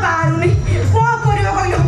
पारुनी कौन करियो कहलो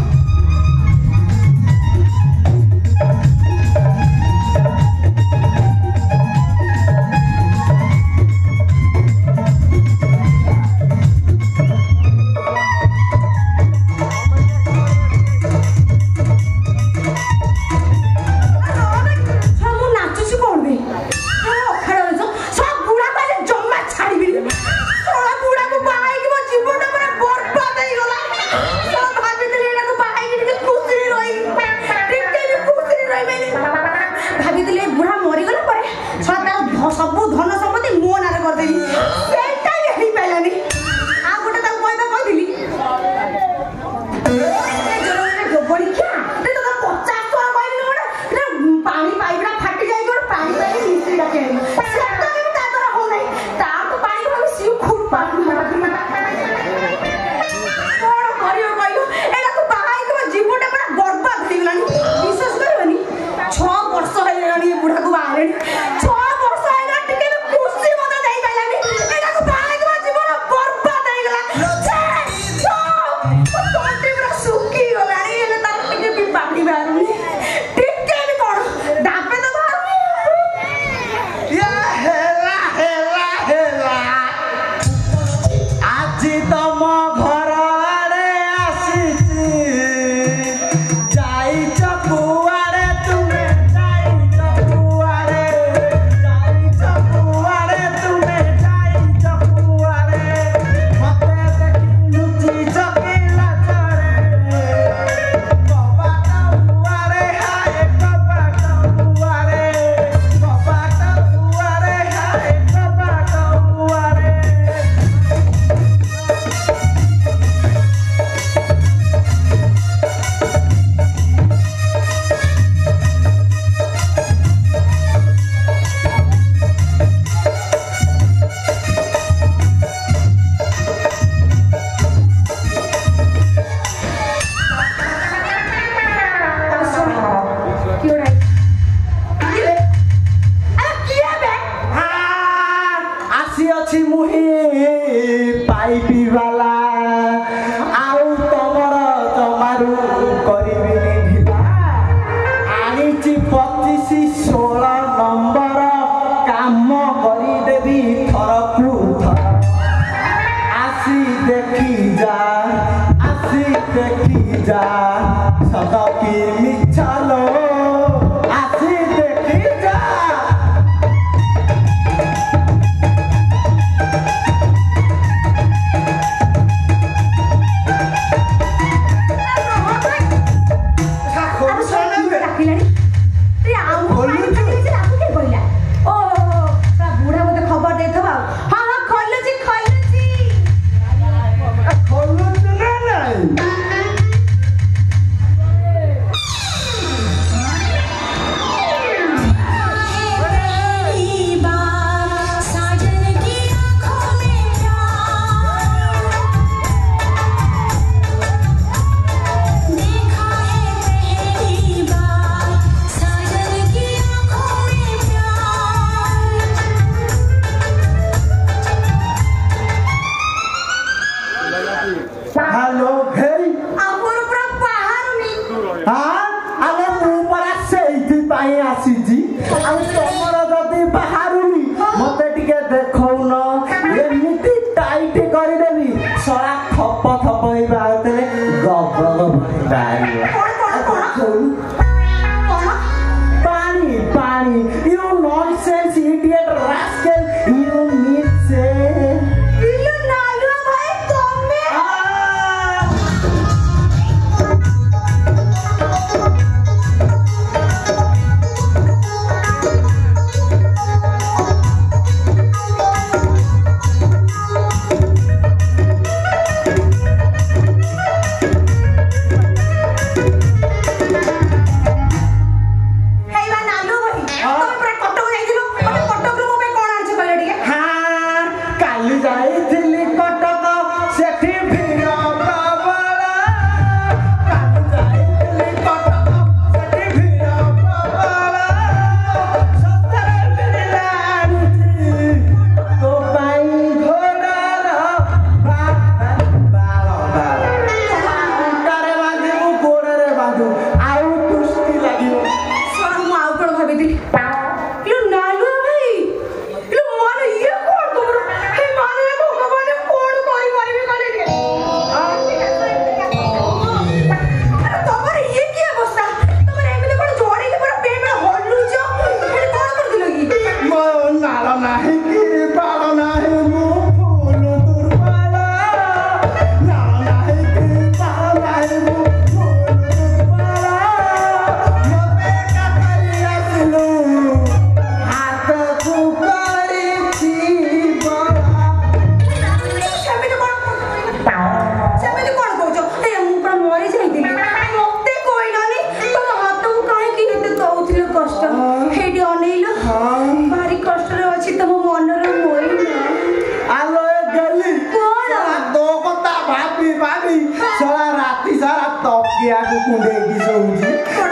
तकिया को कुंडे की सोची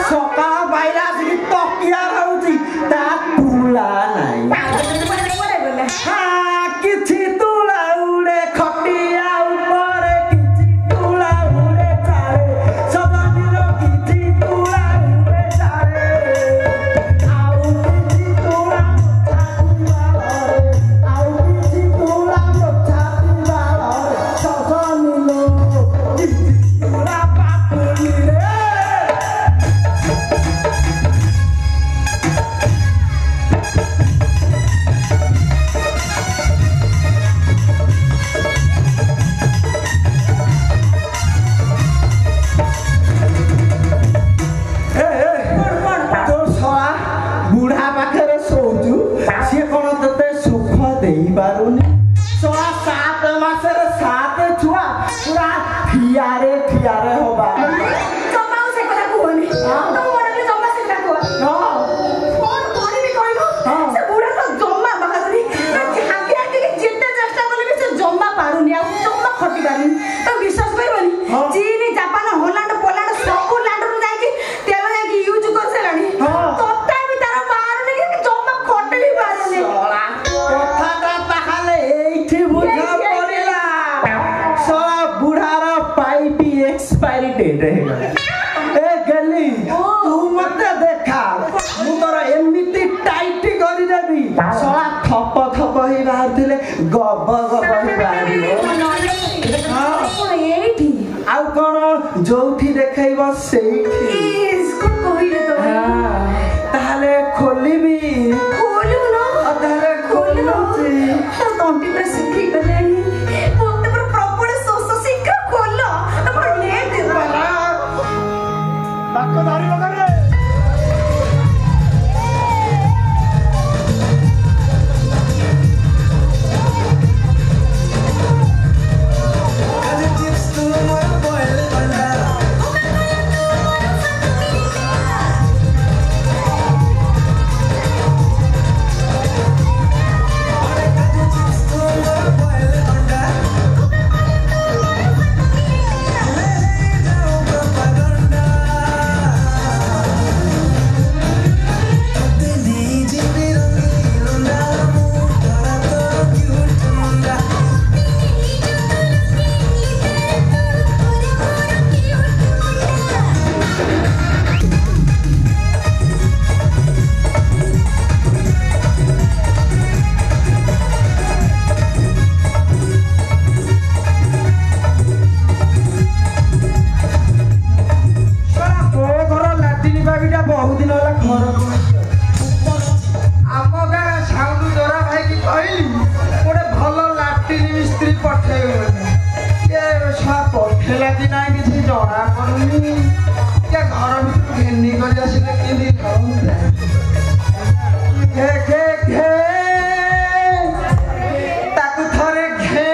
सकाळ बायला असली तकिया खाऊची ता तुला नाही हा किछि तुला उडे खटिया उपरे किछि तुला उडे चाले सदानिलो किछि तुला उडे चाले आउ किछि तुला आउ किछि तुला छातीला सदानिलो किछि तुला पापुली रे बुढ़ा पाखे शोचु सी कौन ते सुख दे पारुनी 7 मासर 7 छुआ पूरा ठियारे होबा जमाऊ से कथा कुहनी तो मोर के जमा से कथा कुह फोन कोनी भी कहलो से बुढ़ा तो जम्मा बहादुरी आगे आगे जिते चेष्टा करले भी से जम्मा पारुनी आ जम्मा खटी पारुनी तो विश्वास करबनी चीन जापान हॉलैंड पोलैंड सब लैंड रु जाई कि तेल जाई यूज कर सेलानी तोता भी तार पारुनी कि जम्मा खटी भी पारुनी कथाटा ताहाले एठी बुझा पड़िला साला बुढ़ारा पाइप एक्सपायरी डेट है ए गली तू मते देखा मु तोरा एमिति टाइट करि देबी साला थप थप ही बाहरथिले गब गब ही बाहरिलो आउ कोन जोठी देखैबो सेठी इसको कहिले तो ताहाले खोलिबी खोलू न ताहाले खोलुची तो तंटी पर सिखी गलेनी मोते पर प्रॉपर सोस सिखा खोलो तो ले दे वाला ताको दारी लगा रे बहुत दिन होला घर आम गाँ साउंड द्वारा भाई की कहली गोटे भल लाट्रिन मिस्त्री पठेबे ये छुआ पठेला कि ना किसी जना पड़ुनी क्या घर भीतर घेनी कर आसिले केदी खाउता घे घे घे ताकु थरे घे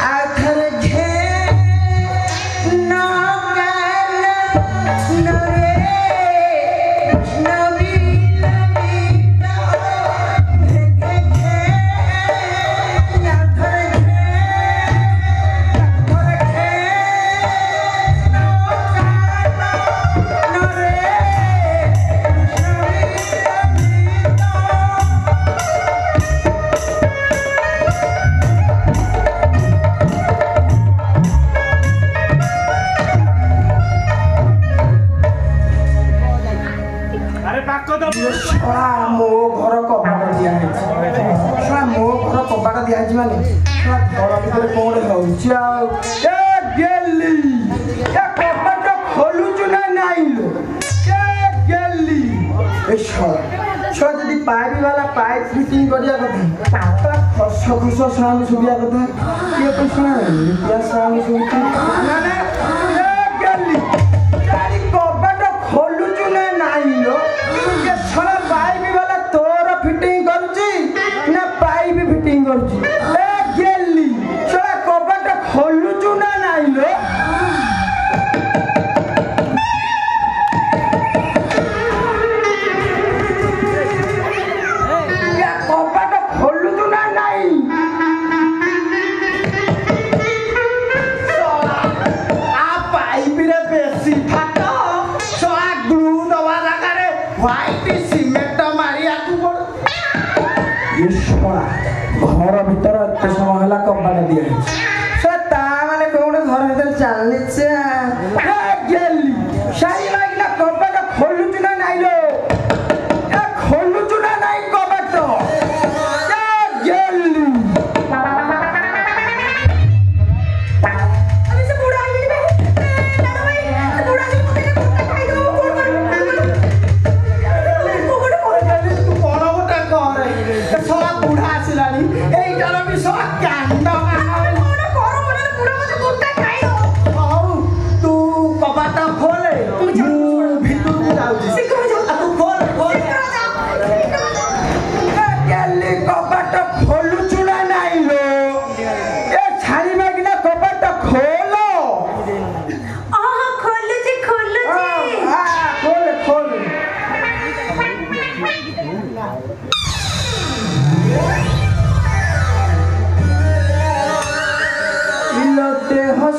आ थरे घे ना मो घर कबाट दिया मो घर कबाट दिया माने घर भीतर कौन होची ए गेली ए कबाट खोलुचु ना नाइ लो ए गेली ए छो जदी पाइप वाला पाइप फिटिंग करिया कथा खस खस साउंड सुबिया कथा ये पैसा क्या साउंड सुबिया ना ना ए गेली तारी कबाट खोलुचु ना नाइ लो छड़ा पाइप वाला तोर फिटिंग करची ना पाइप फिटिंग करची ए गेली छड़ा कबाट खोलुचु ना नाइलो या कबाट खोलुचु ना नाइ ସିମେଣ୍ଟ ମାରିବାକୁ ଘର ଭିତରେ ଏତେ ସମୟ ହେଲା କବାଟ ଦିଆହେଇଛି ସେ ତା ମାନେ କୋଉଠି ଘର ଭିତରେ ଚାଲିଛି ସାଇ ଲାଗିଲା କବାଟ ଖୋଲୁଛୁ ନା ନାଇଁ ଲୋ ଖୋଲୁଛୁ ନା ନାଇଁ କବାଟ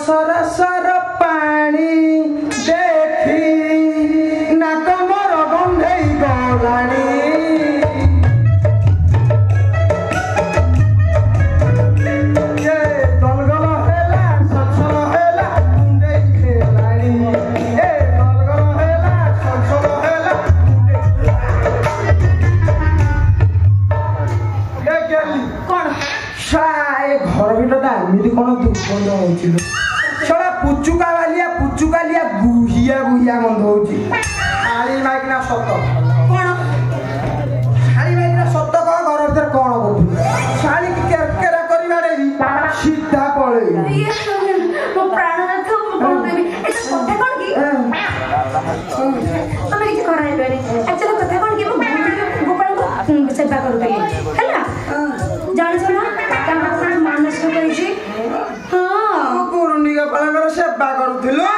सरसर पानी देखी नाक मोर गंधई गलानी गलगल हेला सलसल हेला गुंडई खेलानी गलगल हेला सलसल हेला कौन साए घर भीतर एमती कौन दुर्गंध होছিল छड़ा पुचुकालिया गुहिया गंध होची शाली माइकना सत कौन शाली माइकना सत कह घर भीतर कौन करू शाली की केरकेरा करिबारे सीधा पळे मो प्राणनाथ मो कौन देबी ए कथा कौन की तमे किछ कराइ बेरे एक्चुअली कथा कौन की मो गोपाल को सेवा करू हैला जान छ ना कामा कोन मानस को कहि छी हां गुरुनी गोपालकर सेवा करूथिलो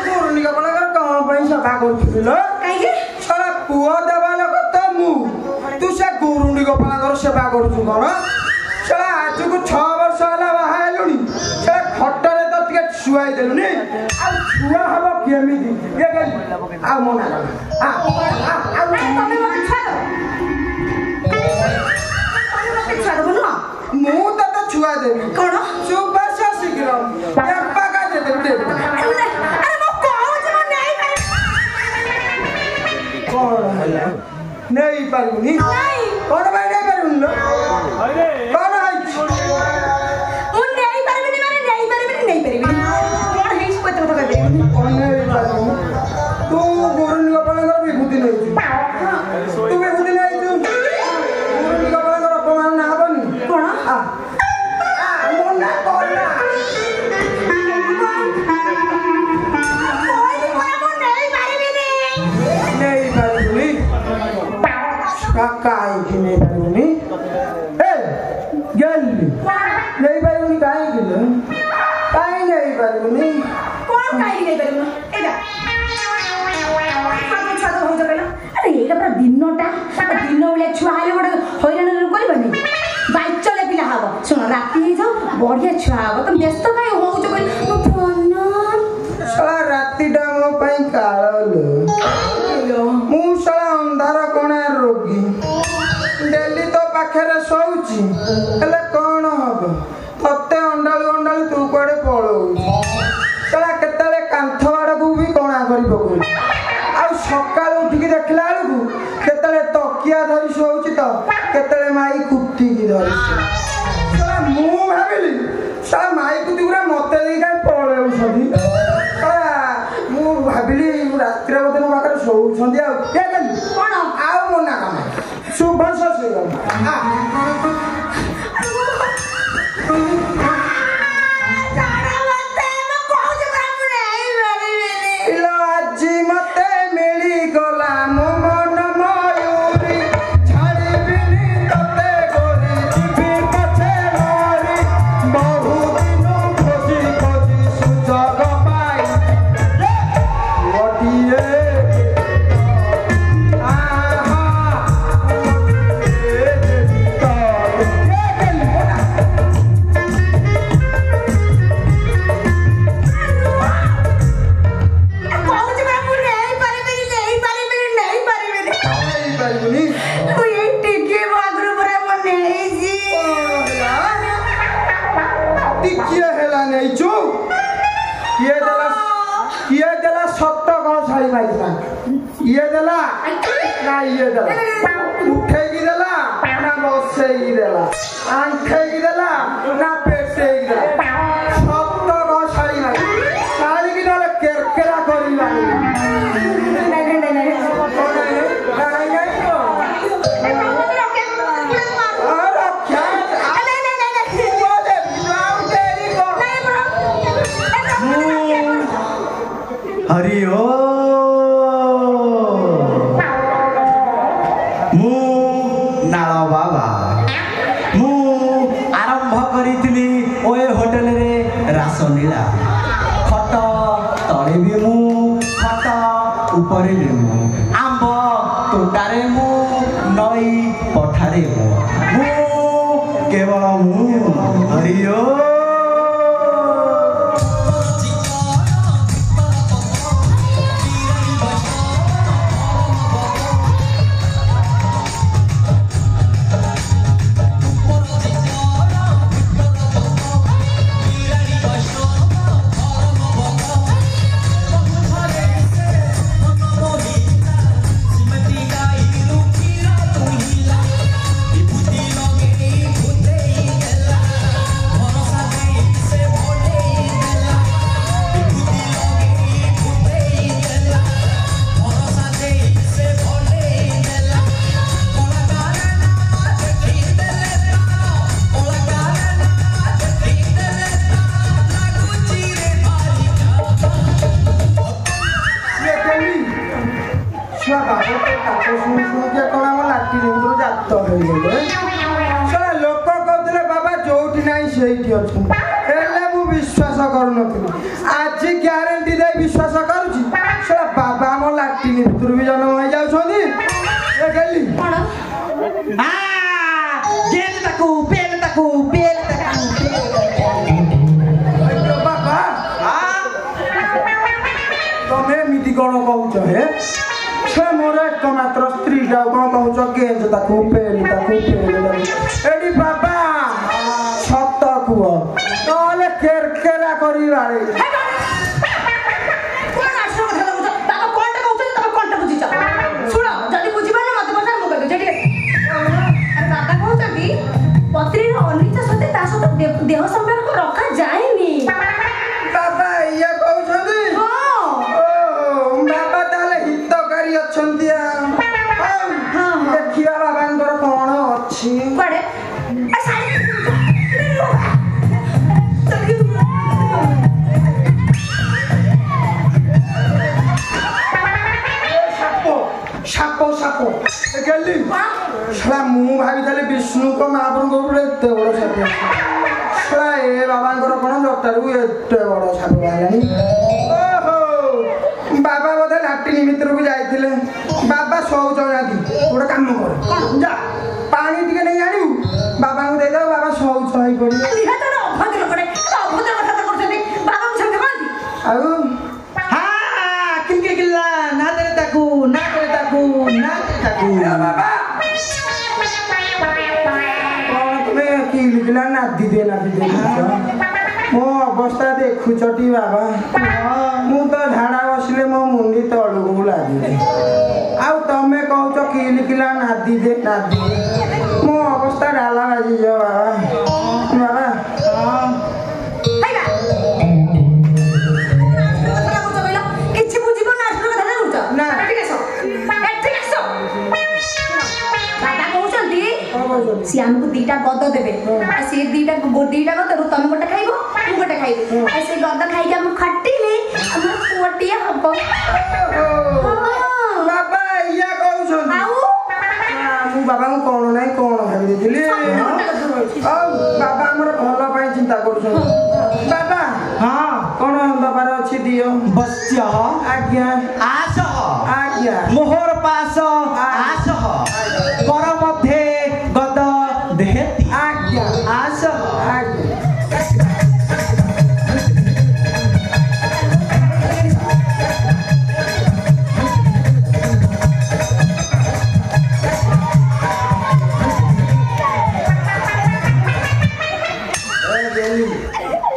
गुरुनी गोपालकर कौन पई सेवा करूथिलो काई के छड़ा पुआ देबा लोक त मु तू से गुरुनी गोपालकर सेवा करूछु कोन छड़ा आज को 6 वर्ष होला बाहालुनी छड़ा खटरे त टिके छुआई देलुनी आ छुआ हबो केमिति ए गली आ मोना आ तमे मत छाड़ मु तो छुआ देबी कौन सुबह से शीघ्र एप्पा का दे देबी अरे मो कहू जे मो नहीं कौन है नहीं पारुनी नहीं कौन भाई नहीं पारुनी लो अरे कौन है मु नहीं पारबी कौन है इस पत्र तो कहबे कौन नहीं पारुनी तू गुरुनी गोपालकर विभूति नहीं तू विभूति नहीं तू गुरुनी गोपालकर अपमान ना बनी कौन आ मोना कोना नहीं पारुनी काई की नहीं पारुनी ए गल्ली नहीं पारुनी काई की नहीं पारुनी कौन काई नहीं पारुनी एडा हम छातो हो जकला अरे एटा पूरा दिनटा दिन बेले छुआ आले बड होइरान करबनी बाइक चले पिला हबो सुन राती हे जाओ बढ़िया छुआ हबो तो व्यस्त काई होउ जकल मो फोन साला राती डा मो पई काळलो मु साला अंधार कोणा रोगी डेली तो पाखरे सोउची हेले कोन हबो तते अंडाळी तू कोडे पळौ साला केतले कांथ बाडकू भी कोणा करी पकौ आ सकाळ उठिकी देखला आलकू केतले तकिया धरी सोउची तो केतले माई कुट्टी की धरी साला मु भाबिली साला माई कुटी गुरा मते देई काई पळौ सदी मु भाबिली रात्रि बोधे मो पाखरे सोउछंदी आ के गली कोन आउ मोना काम शुभ ससे आ जाना मते मो कहू जे हम नहीं बेरी इलो आजी मते मिली गला मो मन मयूरी छाड़ी बिनी तते गोरी जीवी पार्टी किए हेला नहीं चु किए देला सत्त कह साड़ी माइला ये देला ना ये देला उठे की देला ना बसे की देला आंखे की देला ना पेटे की देला सत्त कह साड़ी माइला साड़ी की देला केरकेरा करी हरि ओ मु नाल बाबा मु आरंभ करी ओए होटल रे रासलीला खट तले भी मु खट ऊपर भी मु आंब तोटारे मु नई पठारे मु केवल मु हरि ओ लोक कहते बाबा जो विश्वास करूनी आज ग्यारंटी दे विश्वास करुची बाबा आम लाट्रिन भितर भी जन्म हो जाऊँगी बाबा तमें एमती कौन कौच हे मोर एकमात्र स्त्री कौन कौच गेंज एडी बाबा सत कुह ना केरकेरा कर देह संपर्क रखा जाएनी बाबा ये कहते बाबा ताले हितकारी अच्छी देखिया बाबा कौन अच्छी मु भाई विष्णु को महाप्रभु एत बड़ साप ए बाबा कौन जटारू एत बड़ साप बाबा बोधे लाट्रिन भितर को जाते बाबा शौच जाती गोटे कम कर जा पानी टे नहीं आनु बाबा को देदेव बाबा शौच हो बाबा नादी दे मो अवस्था देखुचटी बाबा मु तो झाड़ा बसले मो मुंडी तलू लगे आउ तमे कहूच किला नादी दे मो अवस्था डाला बाजी जा बाबा सी हमको दीटा गद देबे आ से दीटा गद तुम गोटे खाइबो तू गोटे खाइबे आ से गद खाइ हम खट्टिले हमर पोटिया हबो बाबा या कहू छन आउ मु बाबा को कोन नै कोन भाबी देथिले आ बाबा हमर भलो पई चिंता करू छन बाबा हां कोन दबार अछि दियो बस्या आज्ञा आस आज्ञा मोहर पास आस कर मध्ये गद देहती आज्ञा आस आज्ञा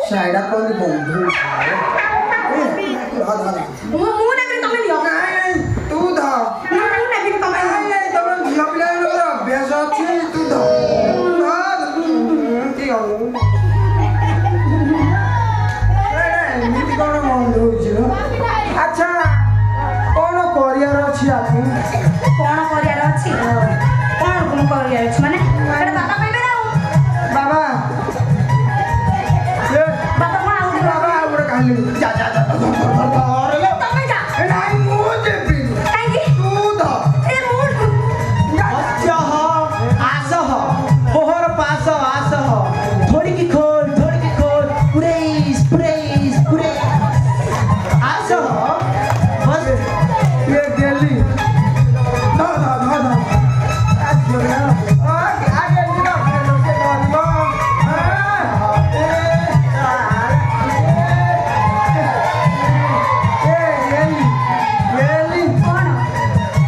ସାଇଡା କଣ ବନ୍ଧୁ ମୁଁ ନେବି ତମେ ନିଅ ତୁ ଧ ମୁଁ ନେବି ତମେ ତମ ଝିଅ ପିଲାଙ୍କର ଅଭ୍ୟାସ ଅଛି ତୁ ଧ ଏମିତି କଣ ବନ୍ଧୁ ହଉଛି? ଆଚ୍ଛା କଣ କରିବାର ଅଛି ଆକୁ? କଣ କରିବାର ଅଛି କଣ କରିବାର ଅଛି ମାନେ ସେଟା ବାବା କହିବେ ନା ବାବା ବାବା କଣ ଆଉ ବାବା ଆଉ ଗୋଟେ କାଲି ଯା ଯା ଯା ତମେ ଯା ନାଇଁ ମୁଁ ଯିବି କାହିଁକି ତୁ ଧ ଏ ମୁଁ आसह मोहर पास आसह थोड़ी की खोल पुरेस पुरेस पुरेस आसह बस ये गेली ध ध ध ध आगे निका के करबो गेली କଣ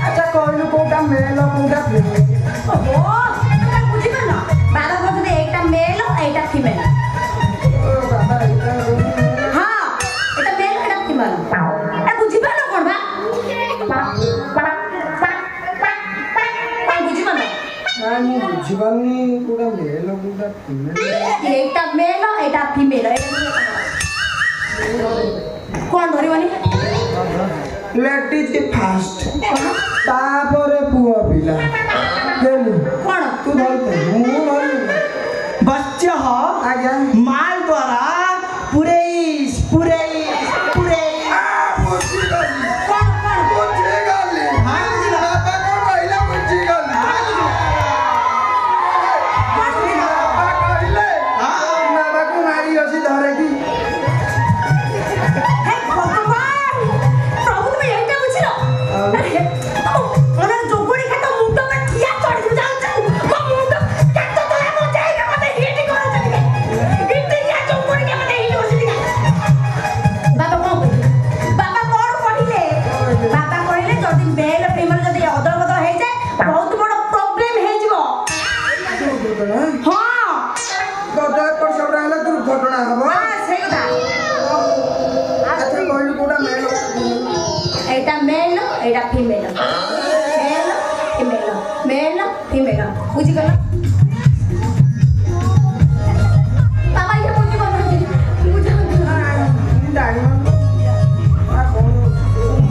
अच्छा कहलु कोटा मेल कोटा फीमेल ଓହୋ ତମେ ବୁଝିପାରୁନ ବାବା କହୁଛନ୍ତି ଏଇଟା ମେଲ ଏଇଟା ଫିମେଲ बाबा ହଁ ଏଇଟା ମେଲ ଏଇଟା ଫିମେଲ ଏ ବୁଝିପାରୁନ କଣ ବା କଣ ବୁଝିପାରୁନ ନାଇଁ ମୁଁ ବୁଝିପାରୁନି କୋଟା ମେଲ କୋଟା ଫିମେଲ এইটা মেল এটা ফিমেল কোন ধরিবনি लेडीज फास्ट तापरे पुआ पिला गेली কোন तू धरते मु धरली बच्चा आज्ञा माल द्वारा पुरेस पुरेस पुरेस बुझी गली কোন কোন बुझी गली हाँ, बुझी गली। बाबा को कहला बुझी गली बाबा कहले बाबा को मारी अछि धरे की হে ভগবান প্রভু তুমি এইটা বুঝিলো ওনা জোগড়ি খাত মুন্ড মে ঠিয়া চড়ি যাও যাও কো মুন্ড কেত তোরা মো যাইবে মতে হিটি করে চলি হিটি ইয়া জোগড়ি কে মতে হিটি বসি দিগা বাবা কোন কহিলে বাবা কহিলে যদি মেল ফিমেল যদি অদল বদল হই যায় বহুত বড় প্রবলেম হই যাব হ্যাঁ गदा पर सब रहला दुर्घटना हबो হ্যাঁ সেই কথা अच्छा कहलु कोटा मेल এইটা মেল এইটা female male female male female বুঝি গেল বাবা ইয়ে বুঝি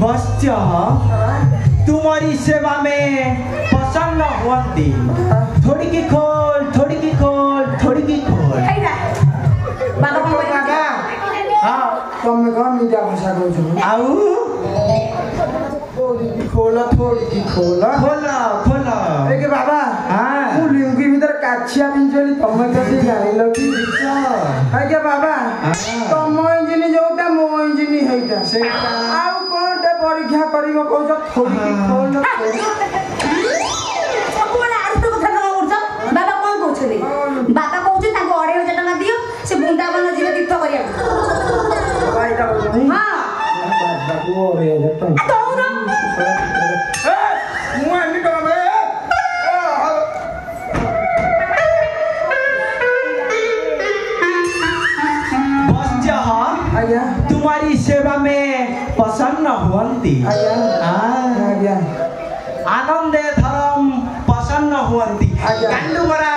बच्चा तुम्हारी सेवा में प्रसन्न हुअंती थोड़ी की खोल थोड़ी की खोल थोड़ी की खोल এইটা বাবা तो কই काका हाँ तुम कौन मीडिया भाषा कहू छ आऊ खोला थोड़ी की खोला खोला खोला ए के बाबा हाँ मु लिंगी भीतर काछिया पिंचली तमे कदी जानिलो की है के बाबा तम इंजिन जोटा मो इंजिन हेटा सेटा आउ कोनटे परीक्षा करिवो कहू छ थोड़ी की खोल ସବୁବେଳେ ଆରୁ କଥା କଣ କରୁଛ ବାବା କଣ କହୁଛନ୍ତି ବାବା କହୁଛନ୍ତି ତାଙ୍କୁ 2500 ଟଙ୍କା ଦିଅ ସେ ବୃନ୍ଦାବନ ଯିବେ ତୀର୍ଥ କରିବାକୁ भाई ता बोलनी ହଁ बाबा को रे जटन ଆ ଦଉନ ए मु आनी कमे बच्चा आया तुम्हारी सेवा में प्रसन्न हुअंती आया हाँ आया आनंदे धर्म प्रसन्न हुअंती आज्ञा। गांडू मरा